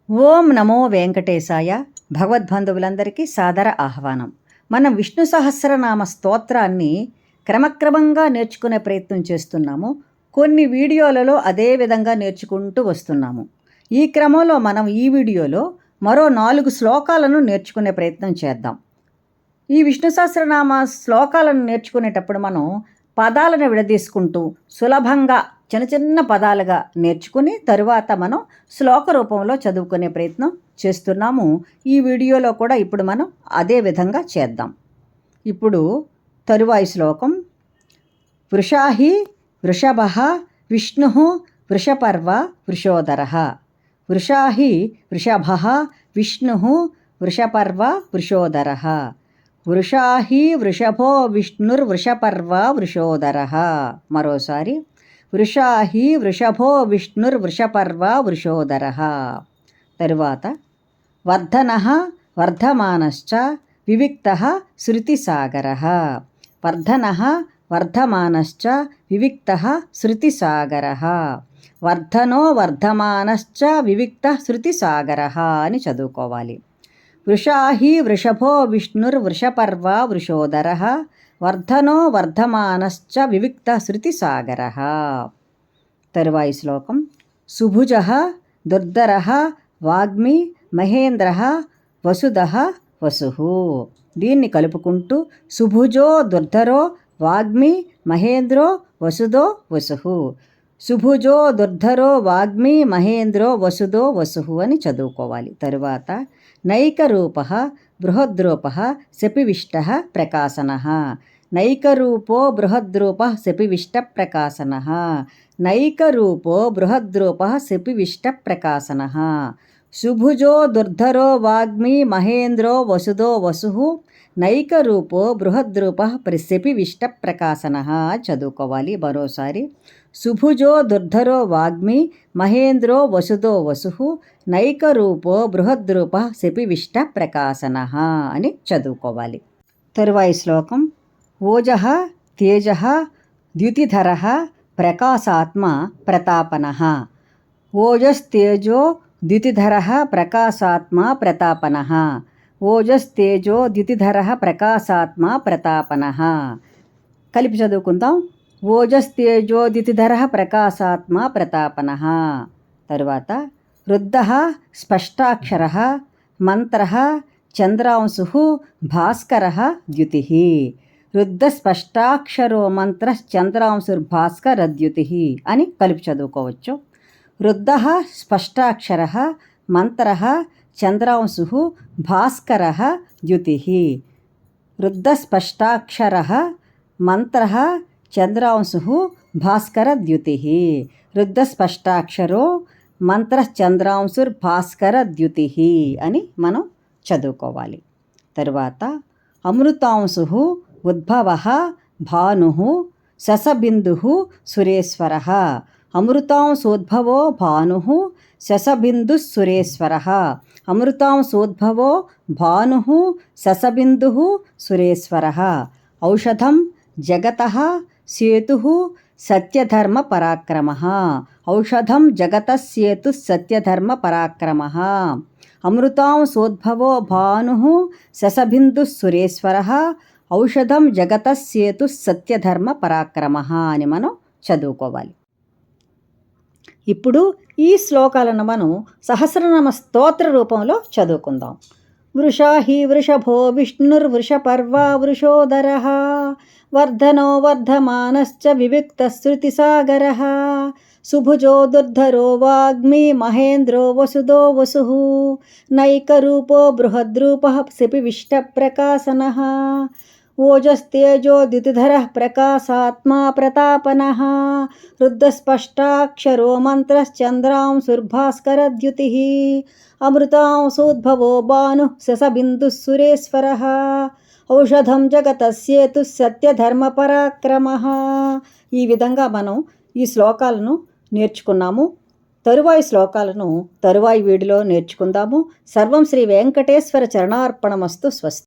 ఓం నమో వెంకటేశాయ. భగవద్బంధువులందరికీ సాదర ఆహ్వానం. మనం విష్ణు సహస్రనామ స్తోత్రాన్ని క్రమక్రమంగా నేర్చుకునే ప్రయత్నం చేస్తున్నాము. కొన్ని వీడియోలలో అదే విధంగా నేర్చుకుంటూ వస్తున్నాము. ఈ క్రమంలో మనం ఈ వీడియోలో మరో 4 శ్లోకాలను నేర్చుకునే ప్రయత్నం చేద్దాం. ఈ విష్ణు సహస్రనామ శ్లోకాలను నేర్చుకునేటప్పుడు మనం పదాలను విడదీసుకుంటూ సులభంగా చిన్న చిన్న పదాలుగా నేర్చుకుని తరువాత మనం శ్లోక రూపంలో చదువుకునే ప్రయత్నం చేస్తున్నాము. ఈ వీడియోలో కూడా ఇప్పుడు మనం అదే విధంగా చేద్దాం. ఇప్పుడు తరువాయి శ్లోకం. వృషాహి వృషభ విష్ణు వృషపర్వ వృషోదర. వృషాహి వృషభ విష్ణు వృషపర్వ వృషోదర. వృషాహి వృషభో విష్ణుర్వృషపర్వ వృషోదర. మరోసారి. వృషాహి వృషభో విష్ణుర్వృషపర్వ వృషోదర. తరువాత వర్ధనః వర్ధమానశ్చ వివిక్తః శృతిసాగరః. వర్ధనః వర్ధమానశ్చ వివిక్తః శృతిసాగరః. వర్ధనో వర్ధమానశ్చ వివిక్తః శృతిసాగరః అని చదువుకోవాలి. వృషాహి వృషభో విష్ణుర్వృషపర్వ వృషోదరః. వర్ధనో వర్ధమానశ్చ వివిక్త శృతిసాగర. తరువాయి శ్లోకం. సుభుజః దుర్ధరః వాగ్మి మహేంద్రః వసుదః వసుః. దీన్ని కలుపుకుంటూ సుభుజో దుర్ధరో వాగ్మి మహేంద్రో వసుదో వసుః. సుభుజో దుర్ధరో వాగ్మి మహేంద్రో వసుదో వసుః అని చదువుకోవాలి. తరువాత నైకరూపః బృహద్రూపః శపివిష్టః ప్రకాశనః. నైకరూపో బృహద్రూపః శపివిష్టప్రకాశనః. నైకరూపో బృహద్రూపః శపివిష్టప్రకాశనః. సుభుజో దుర్ధరో వాగ్మి మహేంద్రో వసుదో వసుః. నైకరూపో బృహద్రూపః శపివిష్టప్రకాశనః చదువుకోవాలి. మరోసారి. సుభుజో దుర్ధరో వాగ్మి మహేంద్రో వసుదో వసుః. నైకరూపో బృహద్రూపః శపివిష్టప్రకాశనః అని చదువుకోవాలి. తరువాయి శ్లోకం. ఓజః తేజః ద్యుతిధరః ప్రకాశాత్మ ప్రతాపనః. ఓజస్తేజో ద్యుతిధరః ప్రకాశాత్మ ప్రతాపనః. ఓజస్తేజో ద్యుతిధరః ప్రకాశాత్మ ప్రతాపనః. కలిపి చదువుకుందాం. ఓజస్తేజో ద్యుతిధరః ప్రకాశాత్మ ప్రతాపనః. తరువాత రుద్ధః స్పష్టాక్షరః మంత్రః చంద్రాంశుః భాస్కరః ద్యుతిః. రుద్ధస్పష్టాక్షరో మంత్రశ్చంద్రాంశుర్భాస్కరద్యుతిః అని కలిపి చదువుకోవచ్చు. రుద్ధః స్పష్టాక్షరః మంత్రః చంద్రాంశుః భాస్కరః ద్యుతిః. రుద్ధస్పష్టాక్షరः మంత్రః చంద్రాంశుః భాస్కరద్యుతిః. రుద్ధస్పష్టాక్షరో మంత్రశ్చంద్రాంశుర్భాస్కరద్యుతిః అని మనం చదువుకోవాలి. తరువాత అమృతాంశుః ఉద్భవః భానుః శశబిందుః సురేశ్వరః. అమృతాంశోద్భవో భానుః శశబిందుః సురేశ్వరః. అమృతాంశోద్భవో భానుః శశబిందుః సురేశ్వరః. ఔషధం జగతః సేతుః సత్యధర్మ పరాక్రమః. ఔషధం జగతః సేతుః సత్యధర్మ పరాక్రమః. అమృతాంశోద్భవో భానుః శశబిందుః సురేశ్వరః. ఔషధం జగతః సేతుః సత్యధర్మ పరాక్రమః అని మనం చదువుకోవాలి. ఇప్పుడు ఈ శ్లోకాలను మనం సహస్రనామ స్తోత్ర రూపంలో చదువుకుందాం. వృషాహి వృషభో విష్ణుర్వృషపర్వ వృషోదరః. వర్ధనో వర్ధమానశ్చ వివిక్తః శృతిసాగరః. సుభుజో దుర్ధరో వాగ్మి మహేంద్రో వసుదో వసుః. నైకరూపో బృహద్రూపః శపివిష్టప్రకాశనః. ఓజస్తేజో ద్యుతిధరః ప్రకాశాత్మా ప్రతాపనః. రుద్ధస్పష్టాక్షరో మంత్రశ్చంద్రాంశుర్భాస్కరద్యుతిః. అమృతాంశోద్భవో భానుః శశబిందుః సురేశ్వరః. ఔషధం జగతః సేతుః సత్యధర్మ పరాక్రమః. ఈ విధంగా మనం ఈ శ్లోకాలను నేర్చుకున్నాము. తరువాయి శ్లోకాలను తరువాయి వీడియోలో నేర్చుకుందాము. సర్వం శ్రీ వెంకటేశ్వర చరణార్పణమస్తు. స్వస్తి.